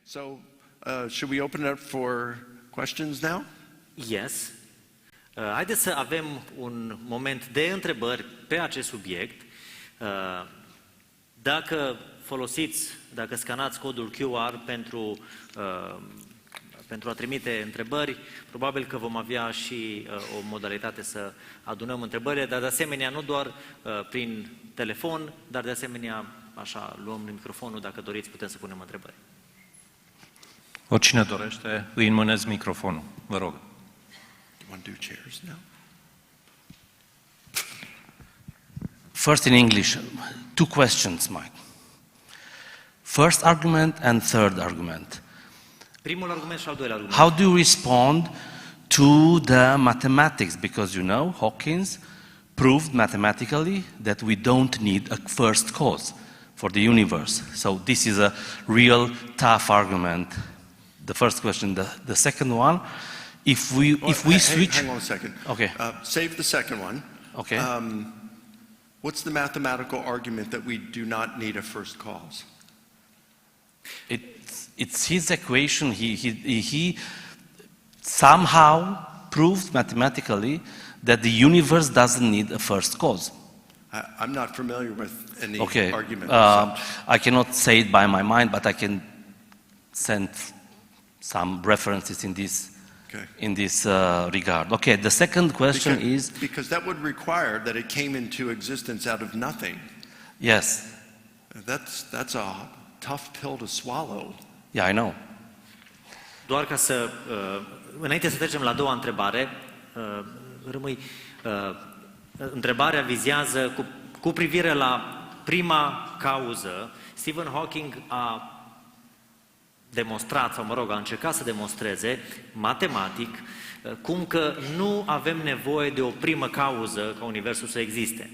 So, should we open it up for questions now? Yes. Haideți să avem un moment de întrebări pe acest subiect. Dacă dacă scanați codul QR pentru a trimite întrebări, probabil că vom avea și o modalitate să adunăm întrebările, dar de asemenea nu doar prin telefon, dar de asemenea așa luăm microfonul, dacă doriți putem să punem întrebări. Oricine dorește, îi înmânez microfonul. Vă rog. You want to do chairs now? First in English, two questions, Mike. First argument and third argument. Primul argument și al doilea argument. How do you respond to the mathematics? Because you know, Hawkins proved mathematically that we don't need a first cause for the universe. So this is a real tough argument. The first question. The second one, if we switch... Hang on a second. Okay. Save the second one. Okay. What's the mathematical argument that we do not need a first cause? It's his equation. He somehow proved mathematically that the universe doesn't need a first cause. I'm not familiar with any argument. I cannot say it by my mind, but I can send some references in this regard. Okay, the second question is... Because that would require that it came into existence out of nothing. Yes. That's a tough pill to swallow. Yeah, I know. Doar ca să... înainte să trecem la a doua întrebare, întrebarea vizează cu privire la prima cauză. Stephen Hawking a demonstrat, sau a încercat să demonstreze matematic cum că nu avem nevoie de o primă cauză ca Universul să existe.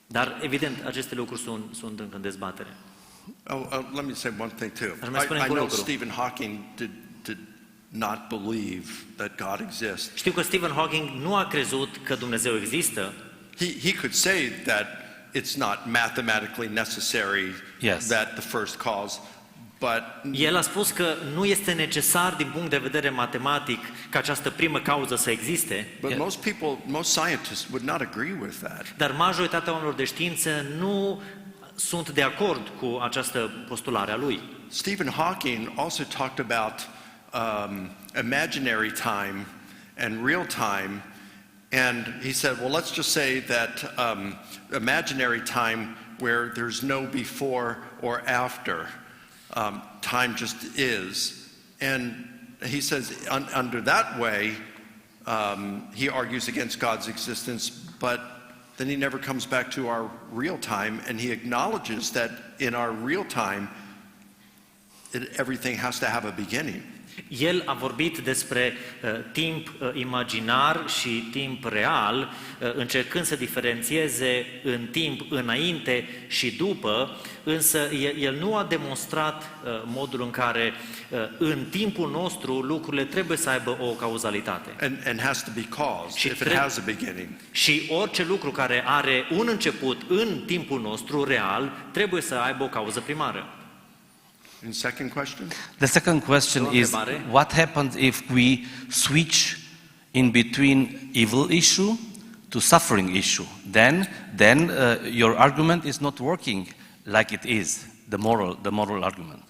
Dar, evident, aceste lucruri sunt încă în dezbatere. Let me say one thing too. I know Stephen Hawking did not believe that God exists. Știu că Stephen Hawking nu a crezut că Dumnezeu există. He could say that it's not mathematically necessary that the first cause, but el a spus că nu este necesar din punct de vedere matematic ca această primă cauză să existe. But most scientists would not agree with that. Dar majoritatea oamenilor de știință nu sunt de acord cu această postulare a lui. Stephen Hawking also talked about imaginary time and real time, and he said, well, let's just say that imaginary time where there's no before or after, time just is. And he says under that way, he argues against God's existence, but then he never comes back to our real time, and he acknowledges that in our real time, everything has to have a beginning. El a vorbit despre timp imaginar și timp real, încercând să diferențieze în timp înainte și după, însă el nu a demonstrat modul în care în timpul nostru lucrurile trebuie să aibă o cauzalitate. And has to be caused if it has a beginning. Și orice lucru care are un început în timpul nostru real trebuie să aibă o cauză primară. And second question? The second question is, what happens if we switch in between evil issue to suffering issue? Then your argument is not working like it is, the moral argument.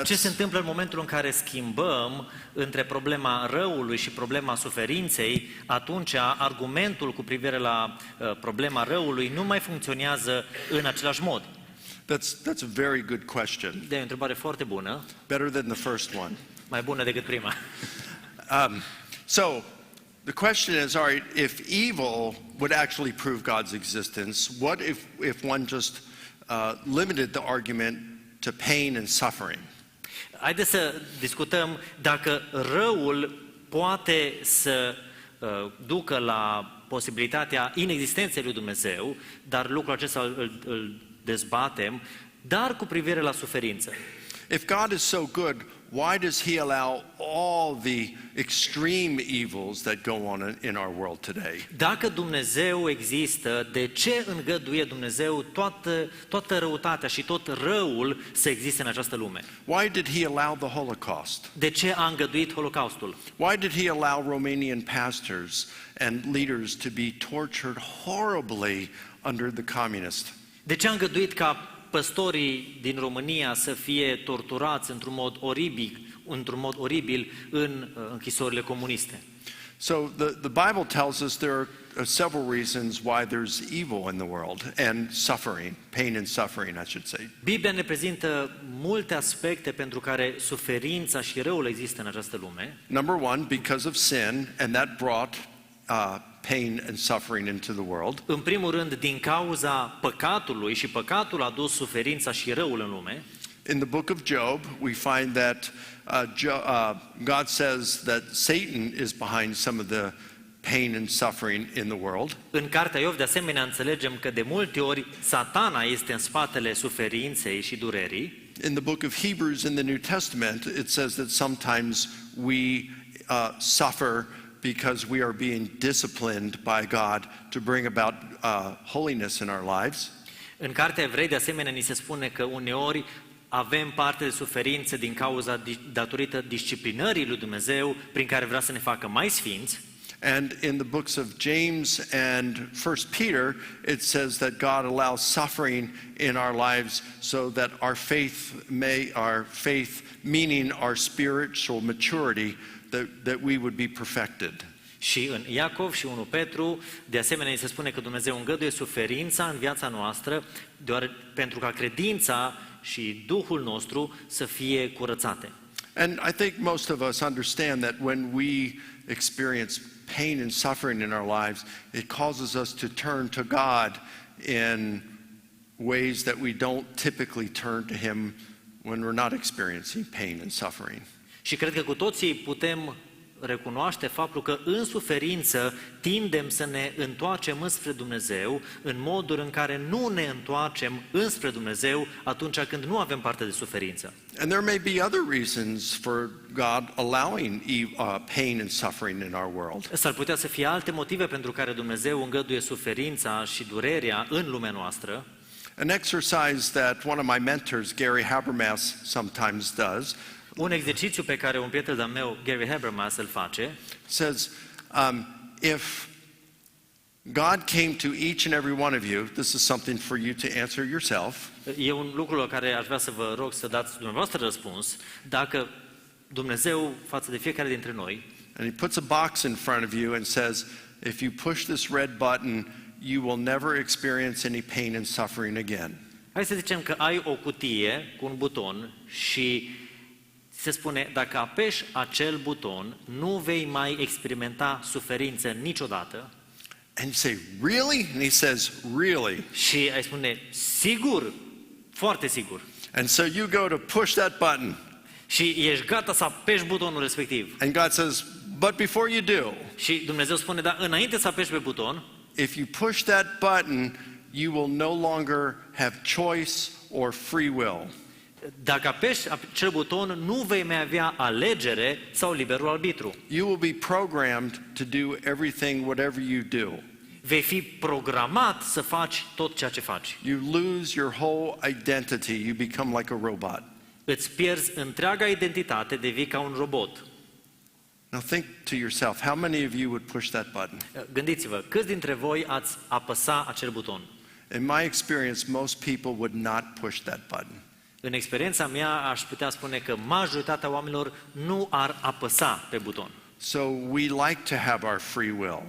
Ce se întâmplă în momentul în care schimbăm între problema răului și problema suferinței, atunci argumentul cu privire la problema răului nu mai funcționează în același mod. That's a very good question. E o întrebare foarte bună. Better than the first one. Mai bună decât prima. So, the question is, all right, if evil would actually prove God's existence, what if one just limited the argument to pain and suffering? Haideți să discutăm dacă răul poate să ducă la posibilitatea inexistenței lui Dumnezeu, dar lucrul acesta îl dezbatem, dar cu privire la suferință. If God is so good, why does he allow all the extreme evils that go on in our world today? Dacă Dumnezeu există, de ce îngăduie Dumnezeu toată răutatea și tot răul să existe în această lume? Why did he allow the Holocaust? De ce a îngăduit Holocaustul? Why did he allow Romanian pastors and leaders to be tortured horribly under the communists? De ce a îngăduit ca păstorii din România să fie torturați într-un mod oribil în închisorile comuniste? So the Bible tells us there are several reasons why there's evil in the world and suffering, pain and suffering, I should say. Biblia ne prezintă multe aspecte pentru care suferința și răul există în această lume. Number one, because of sin, and that brought pain and suffering into the world. În primul rând, din cauza păcatului, și păcatul a dus suferința și răul în lume. In the book of Job, we find that God says that Satan is behind some of the pain and suffering in the world. În cartea Iov, de asemenea, înțelegem că de multe ori Satana este în spatele suferinței și durerii. In the book of Hebrews in the New Testament, it says that sometimes we suffer because we are being disciplined by God to bring about holiness in our lives. În cartea Evrei, de asemenea, ni se spune că uneori avem parte de suferință datorită disciplinării lui Dumnezeu prin care vrea să ne facă mai sfinți. And in the books of James and 1 Peter, it says that God allows suffering in our lives so that our faith, meaning our spiritual maturity, that we would be perfected. Și în Iacov și 1 Petru, de asemenea, ni se spune că Dumnezeu îngăduie suferința în viața noastră pentru ca credința și Duhul nostru să fie curățate. And I think most of us understand that when we experience pain and suffering in our lives, it causes us to turn to God in ways that we don't typically turn to Him when we're not experiencing pain and suffering. Și cred că cu toții putem recunoaște faptul că în suferință tindem să ne întoarcem înspre Dumnezeu în moduri în care nu ne întoarcem înspre Dumnezeu atunci când nu avem parte de suferință. And there may be other reasons for God allowing pain and suffering in our world. S-ar putea să fie alte motive pentru care Dumnezeu îngăduie suferința și durerea în lumea noastră. An exercise that one of my mentors, Gary Habermas, sometimes does. Un exercițiu pe care un prieten de-al meu, Gary Habermas, îl face, says, if God came to each and every one of you, this is something for you to answer yourself. e un lucru la care aș vrea să vă rog să dați dumneavoastră răspuns, dacă Dumnezeu față de fiecare dintre noi, And he puts a box in front of you and says, if you push this red button, you will never experience any pain and suffering again. hai să zicem că ai o cutie cu un buton și se spune, dacă apeși acel buton, nu vei mai experimenta suferință niciodată. And you say, really? And he says, really? Și ai spune, sigur, foarte sigur. And so you go to push that button. Și ești gata să apeși butonul respectiv. And God says, but before you do, Și Dumnezeu spune, dar înainte să apeși pe buton, if you push that button, you will no longer have choice or free will. dacă apeși acel buton, nu vei mai avea alegere sau liberul arbitru. You will be programmed to do everything, whatever you do. Vei fi programat să faci tot ceea ce faci. You lose your whole identity. You become like a robot. Îți pierzi întreaga identitate, devii ca un robot. Now think to yourself, how many of you would push that button? Gândiți-vă, câți dintre voi ați apăsa acel buton? In my experience, most people would not push that button. În experiența mea, aș putea spune că majoritatea oamenilor nu ar apăsa pe buton. So we like to have our free will.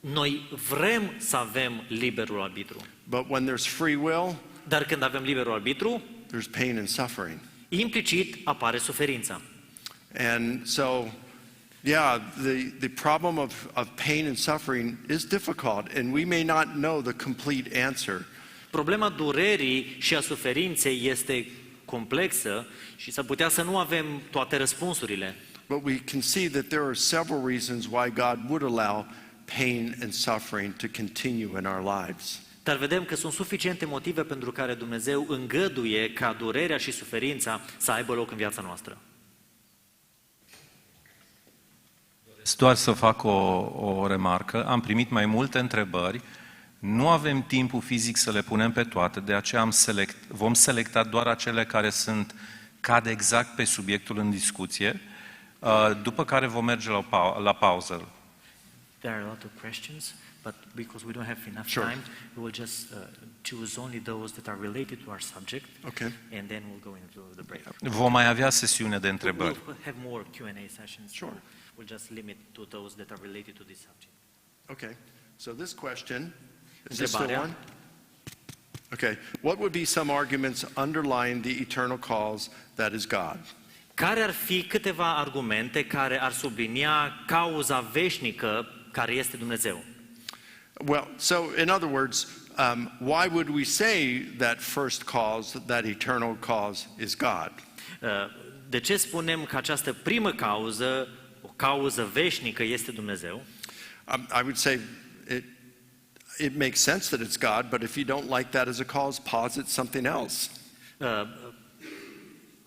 Noi vrem să avem liberul arbitru. But when there's free will, Dar când avem liberul arbitru, there's pain and suffering. implicit apare suferința. And so, yeah, the problem of pain and suffering is difficult, and we may not know the complete answer. Problema durerii și a suferinței este complexă și s-ar putea să nu avem toate răspunsurile. But we can see that there are several reasons why God would allow pain and suffering to continue in our lives. Dar vedem că sunt suficiente motive pentru care Dumnezeu îngăduie ca durerea și suferința să aibă loc în viața noastră. Doar să fac o remarcă. Am primit mai multe întrebări. Nu avem timpul fizic să le punem pe toate, de aceea vom selecta doar acele care cad exact pe subiectul în discuție, după care vom merge la pauză. There are a lot of questions, but because we don't have enough Sure. time, we will just choose only those that are related to our subject, Okay. and then we'll go into the break. Vom mai avea sesiune de întrebări. We'll have more Q&A sessions. Sure. We'll just limit to those that are related to this subject. Okay. So this question, is this the Întrebarea. one? Okay. What would be some arguments underlying the eternal cause that is God? Care ar fi câteva argumente care ar sublinia cauza veșnică care este Dumnezeu? Well, so in other words, why would we say that first cause, that eternal cause, is God? De ce spunem că această primă cauză, o cauză veșnică, este Dumnezeu? I would say it makes sense that it's God, but if you don't like that as a cause, posit something else.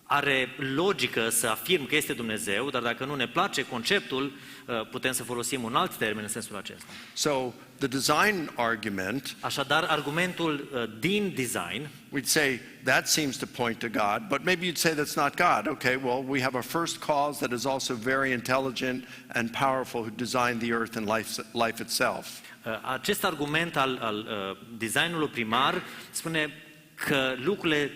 Are logică să afirm că este Dumnezeu, dar dacă nu ne place conceptul, putem să folosim un alt termen în sensul acesta. So the design argument, Așadar, argumentul din design, we'd say that seems to point to God, but maybe you'd say that's not God. Okay, well, we have a first cause that is also very intelligent and powerful who designed the earth and life itself. acest argument al designului primar spune că lucrurile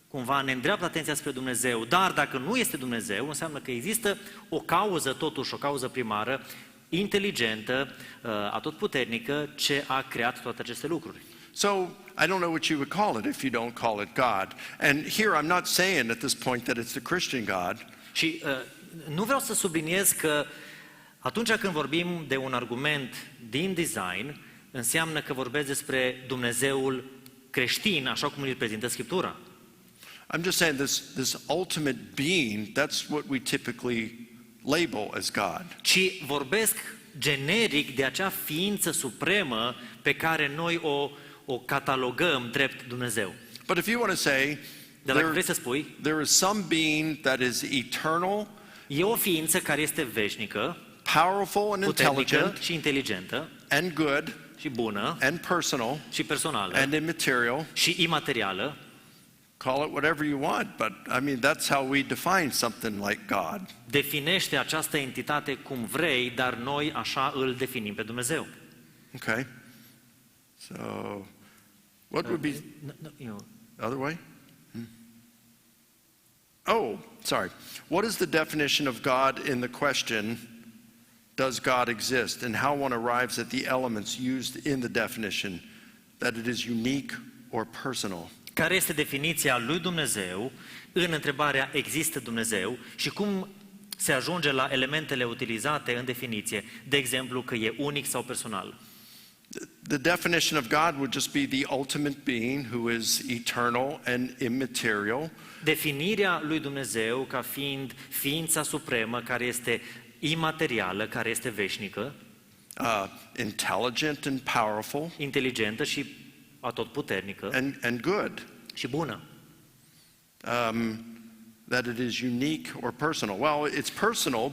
cumva ne îndreaptă atenția spre Dumnezeu, dar dacă nu este Dumnezeu, înseamnă că există o cauză, totuși, o cauză primară, inteligentă, atotputernică, ce a creat toate aceste lucruri. So I don't know what you would call it if you don't call it God. And here I'm not saying at this point that it's the Christian God. Și nu vreau să subliniez că atunci când vorbim de un argument din design, înseamnă că vorbesc despre Dumnezeul creștin, așa cum îl prezintă Scriptura. I'm just saying this ultimate being, that's what we typically label as God. Ci vorbesc generic de acea ființă supremă pe care noi o catalogăm drept Dumnezeu. But if you want to say Dar dacă vrei să spui, there is some being that is eternal, e o ființă care este veșnică, powerful and puternică intelligent și inteligentă and good și bună and personal și personală and immaterial, și imaterială, call it whatever you want, but I mean that's how we define something like God. definește această entitate cum vrei, dar noi așa îl definim pe Dumnezeu. Okay? So what would be other way? Oh, sorry. What is the definition of God in the question, does God exist? And how one arrives at the elements used in the definition, that it is unique or personal. Care este definiția lui Dumnezeu în întrebarea există Dumnezeu și cum se ajunge la elementele utilizate în definiție, de exemplu că e unic sau personal. The definition of God would just be the ultimate being who is eternal and immaterial. Definirea lui Dumnezeu ca fiind ființa supremă care este imaterială, care este veșnică, Intelligent and powerful inteligentă și atotputernică and good. și bună. That it is unique or personal. Well, it's personal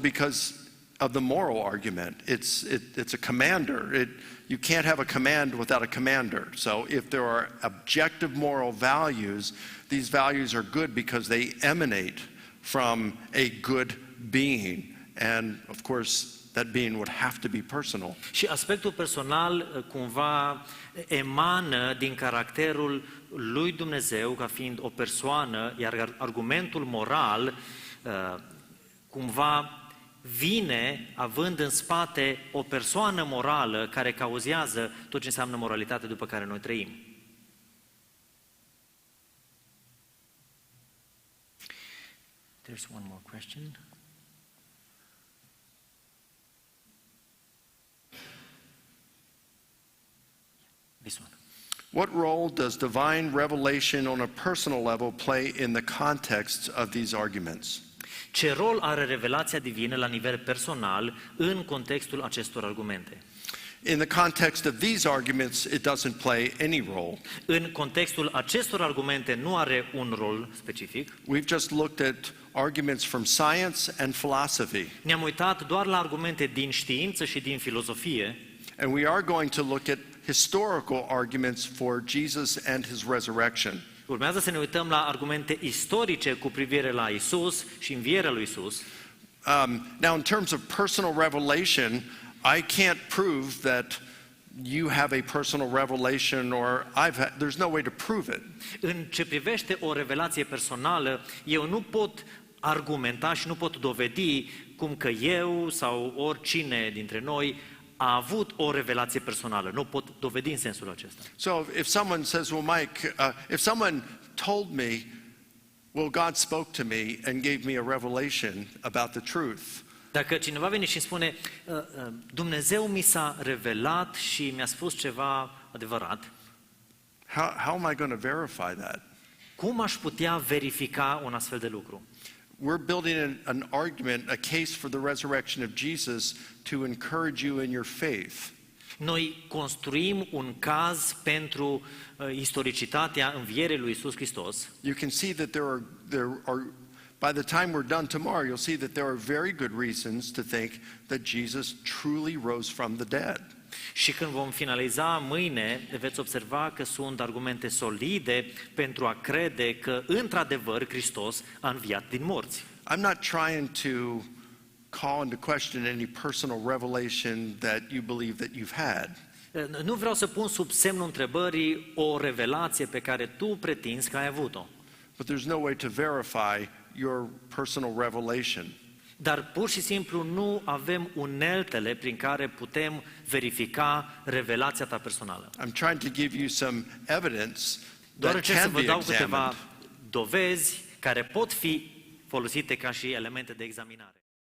because of the moral argument. It's a commander. You can't have a command without a commander. So if there are objective moral values, these values are good because they emanate from a good being. And of course, that being would have to be personal. Și aspectul personal cumva emană din caracterul lui Dumnezeu ca fiind o persoană, iar argumentul moral cumva vine având în spate o persoană morală care cauzează tot ce înseamnă moralitate după care noi trăim. There's one more question. This one. What role does divine revelation on a personal level play in the context of these arguments? Ce rol are revelația divină la nivel personal în contextul acestor argumente? In the context of these arguments, it doesn't play any role. În contextul acestor argumente nu are un rol specific. We've just looked at arguments from science and philosophy. Ne-am uitat doar la argumente din știință și din filozofie. And we are going to look at historical arguments for Jesus and his resurrection. Urmează să ne uităm la argumente istorice cu privire la Isus și învierea lui Isus. Now, in terms of personal revelation, I can't prove that you have a personal revelation or there's no way to prove it. În ce privește o revelație personală, eu nu pot argumenta și nu pot dovedi cum că eu sau oricine dintre noi a avut o revelație personală. Nu pot dovedi în sensul acesta. So if someone says, well, Mike, if someone told me, well, God spoke to me and gave me a revelation about the truth, Dacă cineva vine și îmi spune, Dumnezeu mi s-a revelat și mi-a spus ceva adevărat, how am I going to verify that? cum aș putea verifica un astfel de lucru? We're building an argument, a case for the resurrection of Jesus to encourage you in your faith. Noi construim un caz pentru istoricitatea învierii lui Isus Hristos. You can see that there are, by the time we're done tomorrow, you'll see that there are very good reasons to think that Jesus truly rose from the dead. Și când vom finaliza mâine, veți observa că sunt argumente solide pentru a crede că, într-adevăr, Hristos a înviat din morți. I'm not trying to call into question any personal revelation that you believe that you've had. Nu vreau să pun sub semnul întrebării o revelație pe care tu pretinzi că ai avut-o. But there's no way to verify your personal revelation. Dar pur și simplu nu avem uneltele prin care putem verifica revelația ta personală. I'm trying to give you some evidence Doar that încerc să can vă be dau câteva examined. dovezi care pot fi folosite ca și elemente de examinare.